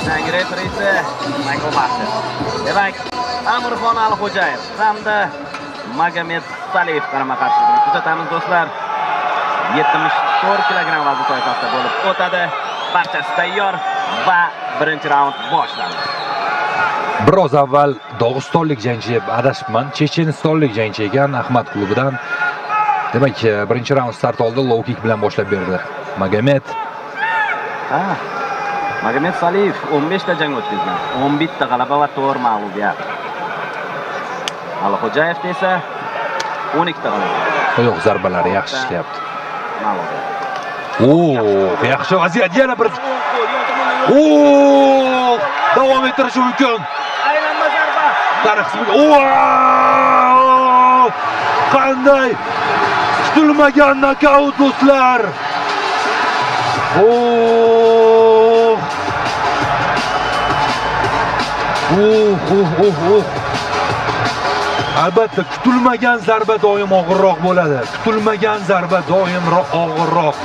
Yangi referisi Michael Baxter. Demak, Amirxon Alixo'jayev hamda Magomed Saliyev qarama-qarshiligini kuzatamiz do'stlar. 74 kilogramm vazn toifasida bo'lib o'tadi. Barchasi tayyor va birinchi raund boshlandi. Biroz avval Dog'istonlik jangchi, adashibman, Chechenistonlik jangchi ekan Ahmad klubidan. Demak, birinchi raund start oldi, low kick bilan boshlab berdi. Magomed. Magomed Saliyev 15 ta jang o'tkazgan. 11 ta g'alaba va 4 mag'lubiyat. Alixo'jayev esa 12 ta g'alaba. Oyoq zarbalari yaxshi ishlayapti. Yaxshi vaziyat, yana bir. Davom ettirish mumkin. Aylanma zarba. Qanday kutilmagan nokaut do'stlar. Albatta kutilmagan zarba doim og'irroq bo'ladi. Kutilmagan zarba doim og'irroq.